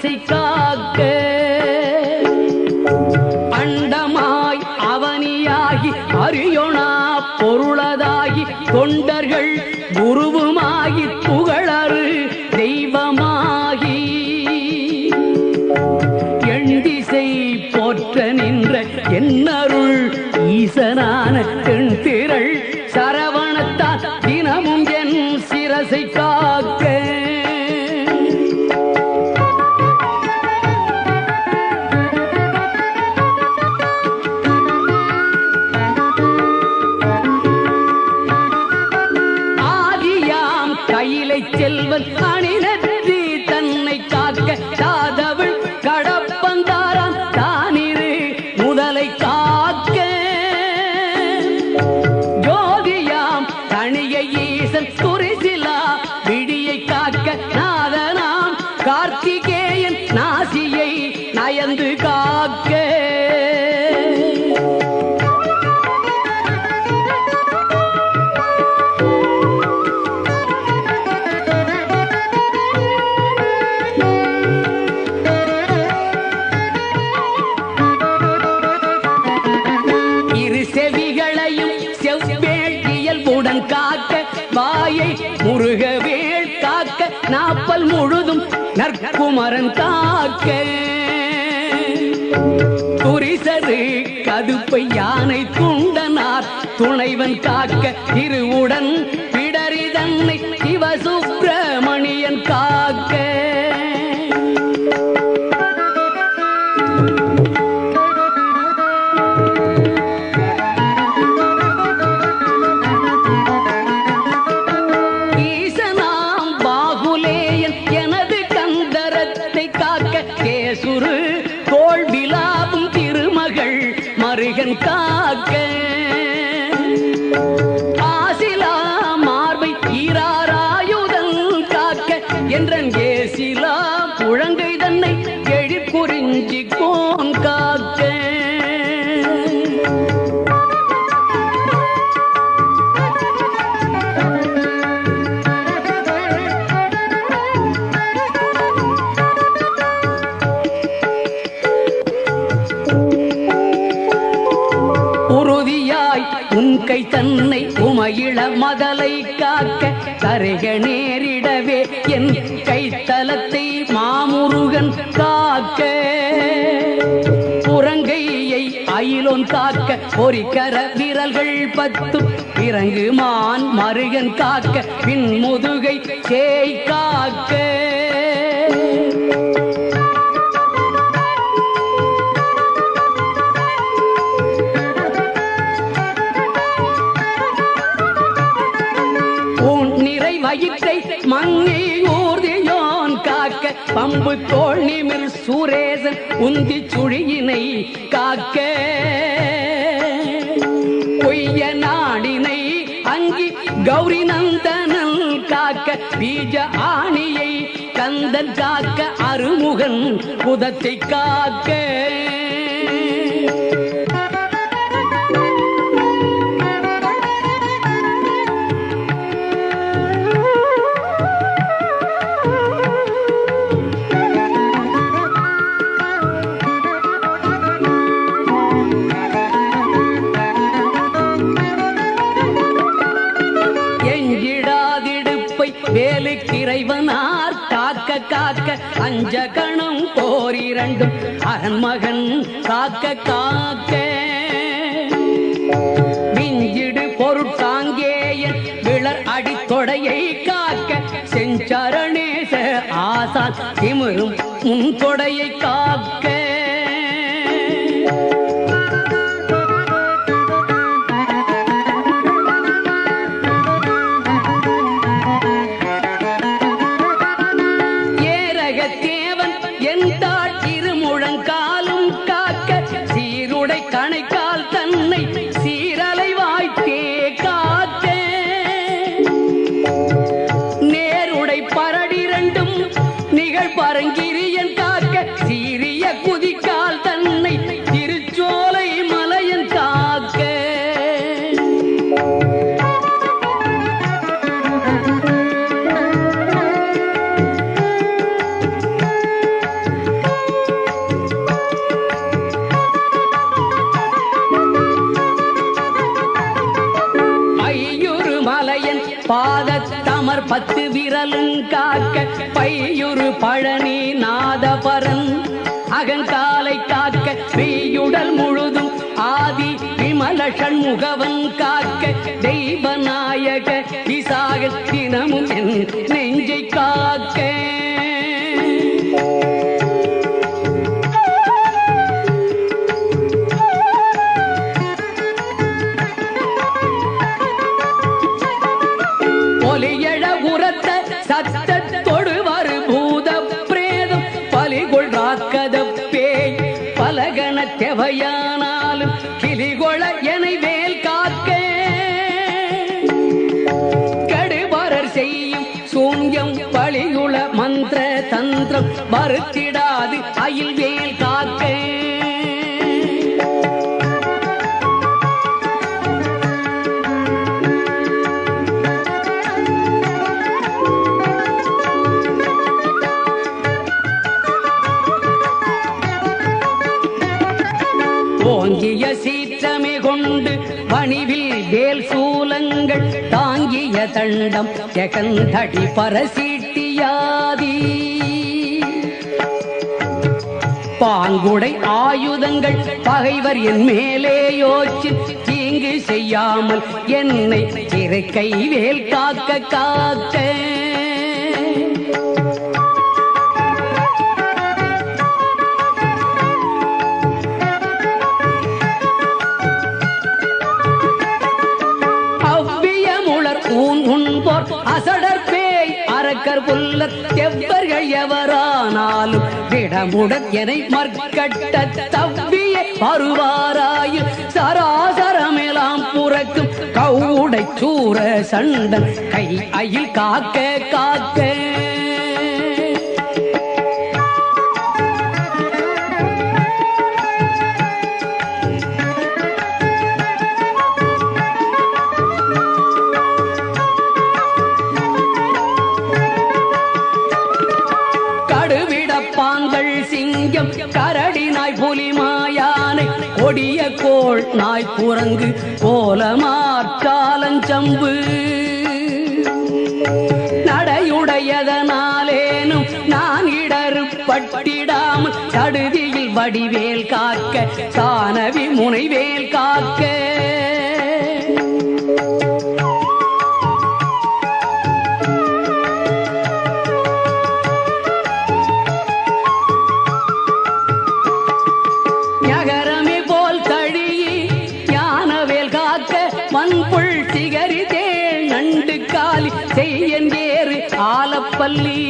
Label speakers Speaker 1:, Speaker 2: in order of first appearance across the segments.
Speaker 1: சிரசை காக்க அண்டமாய் அவனியாகி அரியொணா பொருளதாகி தொண்டர்கள் குருவுமாகி புகழறு தெய்வமாகி எண்டிசை போற்ற நின்ற என்னருள் ஈசனான தென் திரள் சரவணத்தால் தினமும் என் சிரசை காக்க ஆதியாம் கையிலை செல்வன் அணிநெற்றி தன்னை காக்க சாதவள் கடப்பந்தாராம் தானிரு முதலை காக்க ஜோதியாம் தனிய ஈசன் குறிசிலா விடியை காக்க நாதனாம் கார்த்திகேயன் நாசியை நயந்து காக்க காக்க வாயை முருகவேள் காக்க நாப்பல் முழுதும் நற்குமரன் காக்க துரிசரு கதுப்பை யானை துண்டனார் துணைவன் காக்க திருவுடன் பிடரி தன்னை சிவசுப்பிரமணியன் காக்க தோல் விலாவும் திருமகள் மருகன் காக்க ஆசிலா மார்பை ஈராராயுதன் காக்க என்றன் ஏசிலா புழங்கை தன்னை எழிற்குறிஞ்சி கோன் காக்க உன்கை தன்னை உமையிள மதலை காக்க தருக நேரிடவே என் கைத்தலத்தை மாமுருகன் காக்க புறங்கையை அயிலோன் காக்க பொறிக்கர விரல்கள் 10 இறங்கு மான் மருகன் காக்க பின் முதுகை சேய் காக்க வயிற்றை மங்கை ஊர்தியோன் காக்க பம்பு தோள் நிமிர் சூரேசன் உந்தி சுழியினை காக்க பொய்ய நாடினை அங்கி கௌரி நந்தனன் காக்க பீஜ ஆணியை கந்தன் காக்க அருமுகன் புதத்தை காக்க வேலுக்கிறைவனார் காக்க காக்க அஞ்ச கணம் போரிரண்டும் அரண்மகன் காக்க காக்க விஞ்சிடு பொருட்சாங்கேயன் விளர் அடித்தொடையை காக்க செஞ்சரணேச ஆசான் திமிரும் முன் தொடையை காக்க கணைக்கால் தன்னை சீரலை வாய்த்தே காக்க நேருடை பரடிரண்டும் நிகழ் பரங்கிரியன் காக்க சீரிய குதிக்கால் தன்னை திருச்சோலை மலையன் காக்க 10 விரலும் காக்க பையுறு பழனி நாதபரன் அகங்காலை காக்க மெய்யுடல் முழுதும் ஆதி விமல சண்முகவன் காக்க தெய்வநாயக விசாக தினமும் என் நெஞ்சை காக்க ஒலியழ உரத்த சத்தத்தொடு வரு பூத பிரேதம் பலிகொள் ராக்கத பேய் பலகன தெவையானாலும் கிளிகொள எனை வேல் காக்க கடுபரர் செய்யும் சூன்யம் பலிகுள மந்திர தந்திரம் மறுத்திடாது அயில் வேல் காக்க ஓங்கிய சீற்றமே கொண்டு பணிவில் வேல் சூலங்கள் தாங்கிய தண்டம் ஜெகந்தடி பரசீட்டியாதி பாங்குடை ஆயுதங்கள் பகைவர் என் மேலே யோச்சு தீங்கு செய்யாமல் என்னை இருக்கை வேல் காக்க காக்க அசடர் பேய் அரக்கர் புல்லர் எவ்வர்கள் எவரானாலும் விடமுடன் எனை மற்கட்ட தவ்விய வருவாராயும் சராசரமெல்லாம் புறக்கும் கவுடை சூர சண்டன் கை அயில் காக்க காக்க சிங்கம் கரடி நாய் புலி மாயானை கொடிய கோள் நாய் குரங்கு கோலமாற்றாலஞ்சம்பு நடையுடையதனாலேனும் நான் இடறு பட்டிடாமல் சடுதியில் வடிவேல் காக்க சானவி முனைவேல் காக்க மண்புள் சிகரி தேள் நண்டு காலி செய்யேறு ஆலப்பள்ளி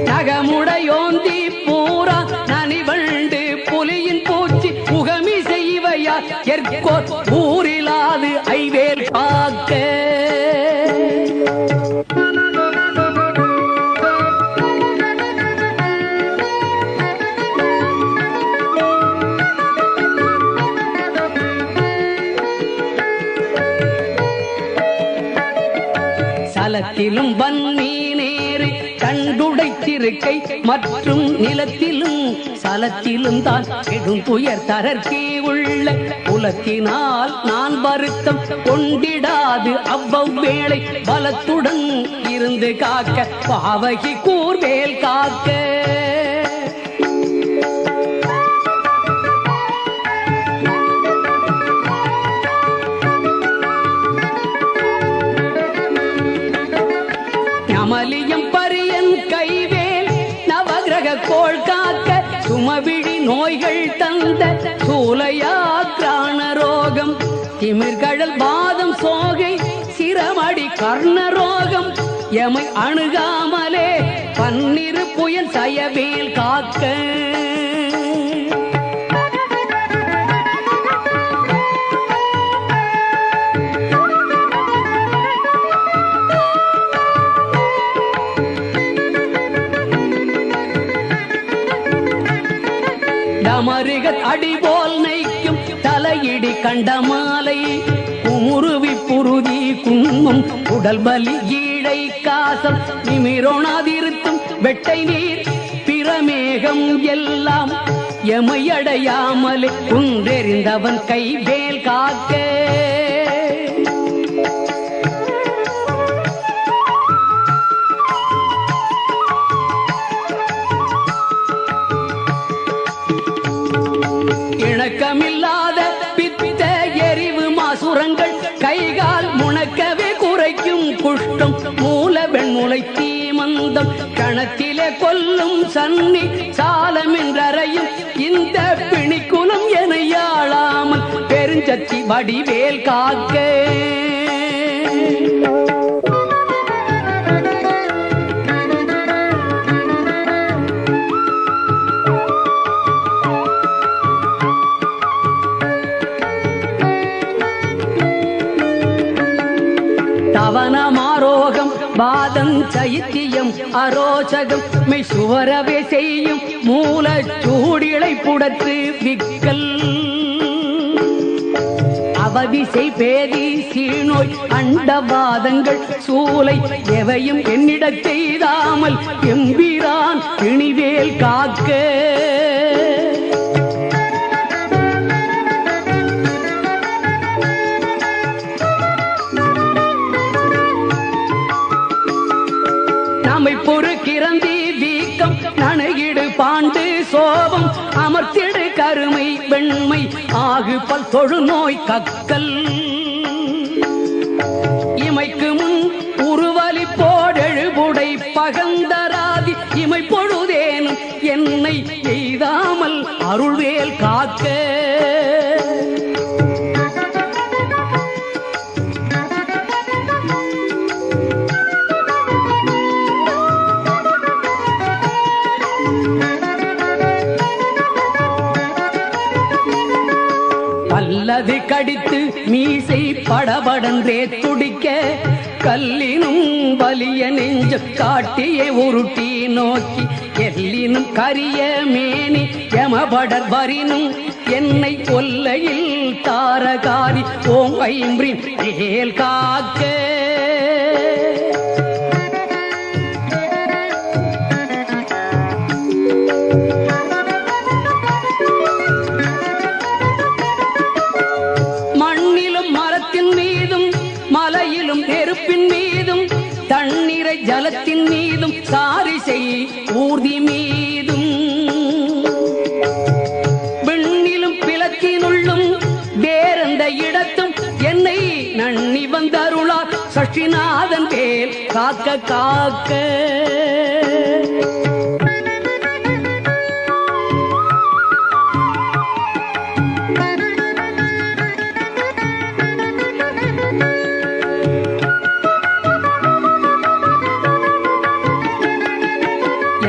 Speaker 1: நகமுடையோந்தி பூரா நனிவண்டு புலியின் பூச்சி புகமி செய்வையா எற்கோர் ஊரிலாது ஐவேல் காக்க சலத்திலும் வன்னி நேரு கண்டுடைத்திருக்கை மற்றும் நிலத்திலும் சலத்திலும் தான் கெடும் துயர் தரற்கே உள்ள புலத்தினால் நான் வருத்தம் கொண்டிடாது அவ்வளவேளை பலத்துடன் இருந்து காக்க பாவகி கூர்வேல் காக்க மலியம் பரியன் கைவேல் நவகிரக கோள் காக்க சுமவிழி நோய்கள் தந்த சூலையாக்ரான ரோகம் திமிர்கடல் பாதம் சோகை சிரமடி கர்ணரோகம் எமை அணுகாமலே பன்னிரு புயல் சயவேல் காக்க மருகத் அடிபோல் நைக்கும் தலையிடி கண்டமாலை குமுருவி புருதி குன்மும் உடல் பலி ஈழை காசம் நிமிரோணாதிருத்தும் வெட்டை நீர் பிரமேகம் எல்லாம் எமையடையாமலே குன்றெறிந்தவன் கைவேல் காக்க சன்னி சாலமென்றறையும் இந்த பிணிக்குலம் என யாழாமல் பெருஞ்சத்தி வடிவேல் காக்க. தவனமாரோகம் வாதம் சைத்தியம் அரோச்சகம் மெய் சுவரவே செய்யும் மூல சூடிளை புடத்து விக்கல் அவதிசை பேதி சீநோய் அண்டவாதங்கள் சூலை எவையும் என்னிடச் செய்தாமல் எம்பிரான் பிணிவேல் காக்க. பொறுக்கிறந்தி வீக்கம் நனையிடு பாண்டு சோபம் அமர்த்திடு கருமை வெண்மை ஆகு பல் தொழு நோய் கக்கல் இமைக்கு முன் உருவலி போடெழுபுடை பகந்தராதி இமை பொழுதேனும் என்னை எய்தாமல் அருள்வேல் காக்க. அல்லது கடித்து மீசை படபடன்றே துடிக்க கல்லினும் வலிய நெஞ்ச காட்டியே உருட்டி நோக்கி எல்லினும் கரிய மேனி யமபடர் வரினும் என்னை கொல்லையில் தாரகாரி ஓம் ஐம்ரின் வேல் காக்க. நெருப்பின் மீதும் தண்ணீரை ஜலத்தின் மீதும் சாரிசை ஊர்தி மீதும் விண்ணிலும் பிளத்தினுள்ளும் வேறெந்த இடத்தும் என்னை நன்னி வந்தருளார் சஷ்டிநாதன் வேல் காக்க காக்க.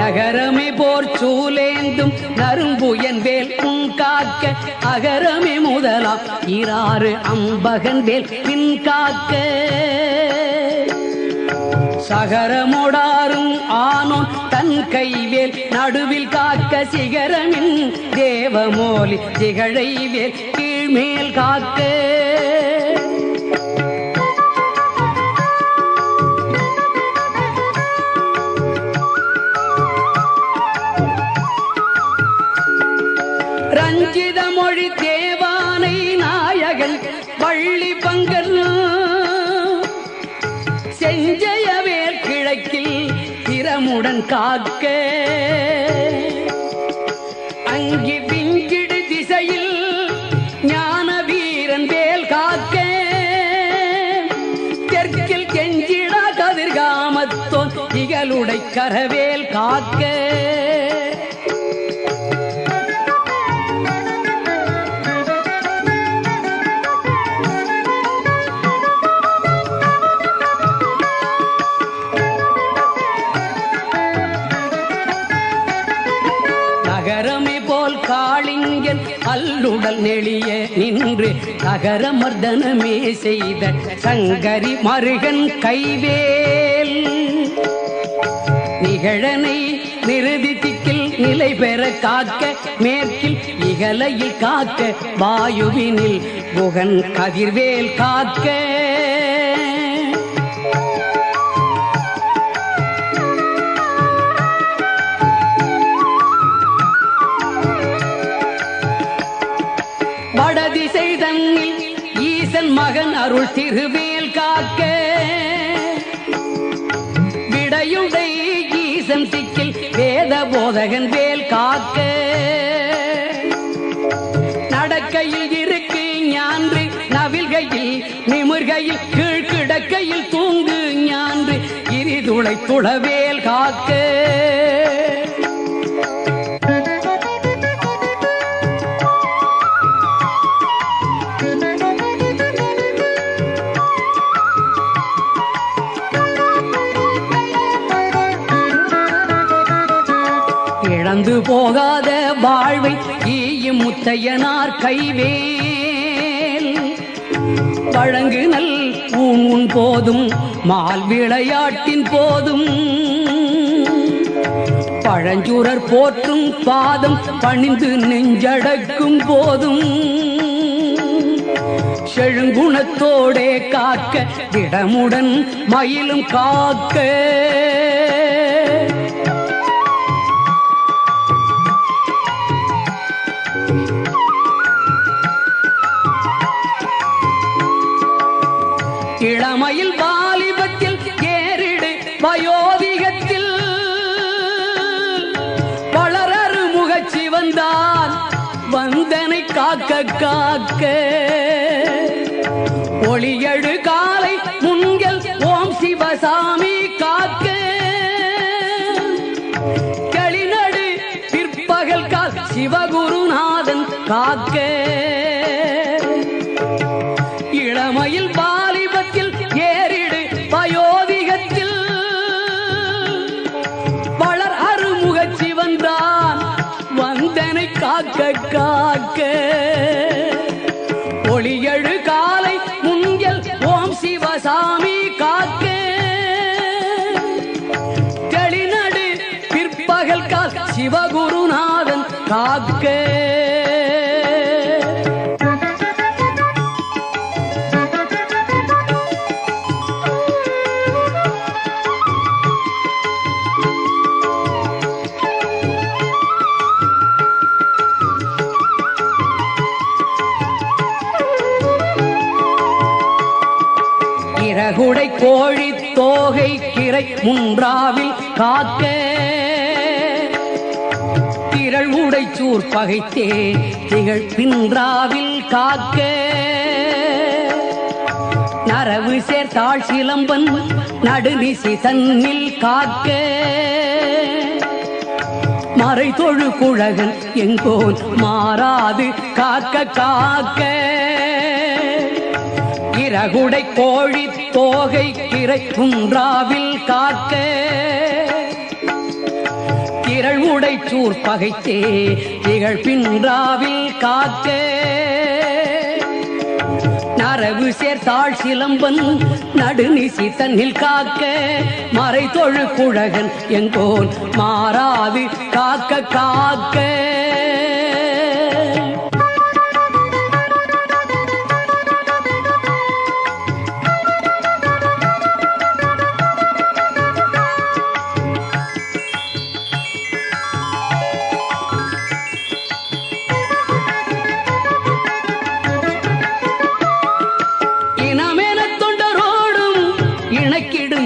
Speaker 1: அகரமே போர் சூலேந்தும் நரும்புயன் வேல் உன் காக்க அகரமே முதலாம் இராறு அம்பகன் வேல் பின் காக்க. சகரமோடாரும் ஆனோன் தன் கைவேல் நடுவில் காக்க சிகரமின் தேவமோலி திகழை வேல் கீழ்மேல் காக்க. ரஞ்சித மொழி தேவானை நாயகன் வள்ளி பங்கர் செஞ்சயவேல் கிழக்கில் திறமுடன் காக்க. அங்கி விஞ்சிடு திசையில் ஞான வீரன் வேல் காக்க. தெற்கில் கெஞ்சிடா கதிர்காமத்தோன் இகலுடை கரவேல் காக்க. நகரமே போல் காளிங்கன் அல்லுடல் நெளிய நின்று நகர மர்தனமே செய்த சங்கரி மருகன் கைவேல் நிகழனை நிறுதித்திக்கில் நிலை பெற காக்க. மேற்கில் இகலையில் காக்க வாயுவினில் புகன் கதிர்வேல் காக்க. வடதிசை தன்னில் ஈசன் மகன் அருள் திருவேல் காக்க. விடையுடை ஈசன் திக்கில் வேத போதகன் வேல் காக்க. நடக்கையில் இருக்கு ஞான்று நவில்கையில் நிமிர்கையில் கீழ்கிடக்கையில் தூங்கு ஞான்று இரிதுளை துளவேல் காக்க. போகாத வாழ்வை ஈயும் முத்தையனார் கைவேல் வழங்கு நல் ஊன் போதும் மால் விளையாட்டின் போதும் பழஞ்சூரர் போற்றும் பாதம் பணிந்து நெஞ்சடக்கும் போதும் செழுங்குணத்தோடே காக்க திடமுடன் மயிலும் காக்க இளமையில் வாலிபத்தில் ஏறிடு வயோதிகத்தில் வளரறு முகச்சி வந்தான் வந்தனை காக்க காக்க ஒளியழு காலை முன்கள் ஓம் சிவசாமி காக்க களிநடு பிற்பகல் கால் சிவகுருநாதன் காக்க இளமையில் வாலிபத்தில் ஏறிடு வயோதிகத்தில் வளர் அருமுகச் சிவன்தான் வந்தனை காக்க காக்க ஒளியழு காலை முன்கள் ஓம் சிவசாமி காக்க தெளிநடு பிற்பகல் கால் சிவகுருநாதன் காக்க இறகுடை கோழி தோகை கிரை முன்றாவில் காக்க திரள் உடைச்சூர் பகைத்தே திகழ் பின்றாவில் காக்க நரவு சேர்த்தாள் சிலம்பன் நடுநிசி தன்னில் காக்க மறை தொழு குழகன் எங்கோன் மாறாது காக்க காக்க இறகுடை கோழி தோகை கிரை குன்றாவில் காக்க திரள் உடைச்சூர் பகைத்தே திகழ் பின்றாவில் காக்க நரவு சேர்த்தாள் சிலம்பன் நடுநிசி தன்னில் காக்க மறை தொழு குழகன் எங்கோன் மாறாது காக்க காக்க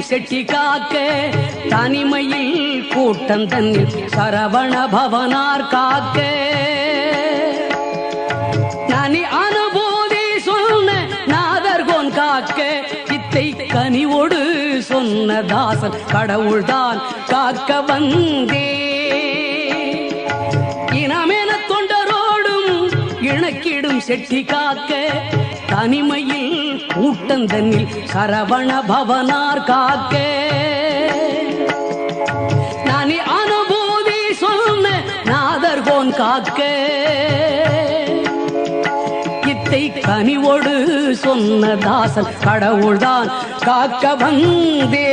Speaker 1: செட்டி காக்க தனிமையில் கூட்டம் தன்னில் சரவண பவனார் காக்க நனி அனுபூதி சொன்ன நாதர்கோன் காக்க சித்தை கனிவோடு சொன்ன தாசன் கடவுள்தான் காக்க வந்தே இனமென தொண்டரோடும் இணக்கிடும் செட்டி காக்க தனிமையில் கூட்டந்தன்னில் சரவண பவனார் காக்க நானி அனுபூதி சொன்ன நாதர்கோன் காக்க இத்தை கனிவோடு சொன்ன தாசன் கடவுள்தான் காக்க வந்தே